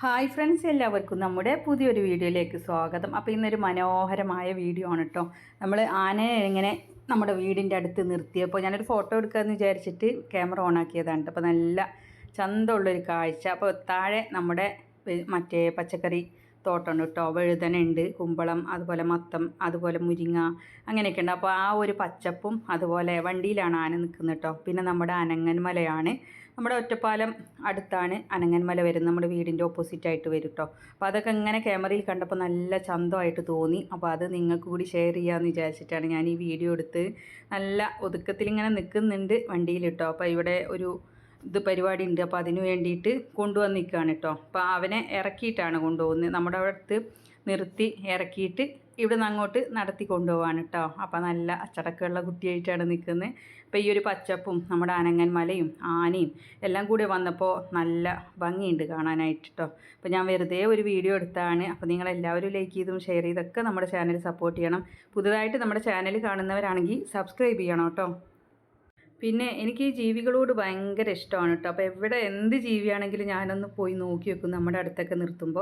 Hi friends, എല്ലാവർക്കും നമ്മുടെ പുതിയൊരു വീഡിയോയിലേക്ക് സ്വാഗതം. അപ്പോൾ ഇന്നൊരു മനോഹരമായ വീഡിയോ ആണ് കേട്ടോ. നമ്മൾ ആനയെ ഇങ്ങനെ നമ്മുടെ വീടിൻ്റെ അടുത്ത് നിർത്തിയപ്പോൾ ഞാനൊരു ഫോട്ടോ എടുക്കാമെന്ന് വിചാരിച്ചിട്ട് ക്യാമറ ഓൺ ആക്കിയതാണ്. അപ്പോൾ നല്ല ചന്തമുള്ളൊരു കാഴ്ച. അപ്പോൾ താഴെ നമ്മുടെ മറ്റേ പച്ചക്കറി തോട്ടമുണ്ട് കേട്ടോ. വഴുതനുണ്ട്, കുമ്പളം, അതുപോലെ മത്തം, അതുപോലെ മുരിങ്ങ, അങ്ങനെയൊക്കെ ഉണ്ട്. അപ്പോൾ ആ ഒരു പച്ചപ്പും അതുപോലെ വണ്ടിയിലാണ് ആന നിൽക്കുന്നത് കേട്ടോ. പിന്നെ നമ്മുടെ അനങ്ങന്മലയാണ്, നമ്മുടെ ഒറ്റപ്പാലം അടുത്താണ് അനങ്ങന്മല വരുന്നത്. നമ്മുടെ വീടിൻ്റെ ഓപ്പോസിറ്റായിട്ട് വരും കേട്ടോ. അപ്പോൾ അതൊക്കെ ഇങ്ങനെ ക്യാമറയിൽ കണ്ടപ്പോൾ നല്ല ചന്തമായിട്ട് തോന്നി. അപ്പോൾ അത് നിങ്ങൾക്ക് കൂടി ഷെയർ ചെയ്യാമെന്ന് വിചാരിച്ചിട്ടാണ് ഞാൻ ഈ വീഡിയോ എടുത്ത്. നല്ല ഒതുക്കത്തിൽ ഇങ്ങനെ നിൽക്കുന്നുണ്ട് വണ്ടിയിൽ കേട്ടോ. അപ്പോൾ ഇവിടെ ഒരു പരിപാടി ഉണ്ട്. അപ്പോൾ അതിന് വേണ്ടിയിട്ട് കൊണ്ടുവന്നിരിക്കുകയാണ് കേട്ടോ. അപ്പോൾ അവനെ ഇറക്കിയിട്ടാണ് കൊണ്ടുപോകുന്നത്. നമ്മുടെ അടുത്ത് നിർത്തി ഇറക്കിയിട്ട് ഇവിടെ നിന്ന് അങ്ങോട്ട് നടത്തി കൊണ്ടുപോകാണ് കേട്ടോ. അപ്പോൾ നല്ല അച്ചടക്കമുള്ള കുട്ടിയായിട്ടാണ് നിൽക്കുന്നത്. അപ്പോൾ ഈ ഒരു പച്ചപ്പും നമ്മുടെ അനങ്ങന്മലയും ആനയും എല്ലാം കൂടി വന്നപ്പോൾ നല്ല ഭംഗിയുണ്ട് കാണാനായിട്ട് കേട്ടോ. അപ്പോൾ ഞാൻ വെറുതെ ഒരു വീഡിയോ എടുത്താണ്. അപ്പോൾ നിങ്ങളെല്ലാവരും ലൈക്ക് ചെയ്തും ഷെയർ ചെയ്തൊക്കെ നമ്മുടെ ചാനൽ സപ്പോർട്ട് ചെയ്യണം. പുതുതായിട്ട് നമ്മുടെ ചാനൽ കാണുന്നവരാണെങ്കിൽ സബ്സ്ക്രൈബ് ചെയ്യണം കേട്ടോ. പിന്നെ എനിക്ക് ഈ ജീവികളോട് ഭയങ്കര ഇഷ്ടമാണ് കേട്ടോ. അപ്പോൾ എവിടെ എന്ത് ജീവിയാണെങ്കിലും ഞാനൊന്ന് പോയി നോക്കി വെക്കും നമ്മുടെ അടുത്തൊക്കെ നിർത്തുമ്പോൾ.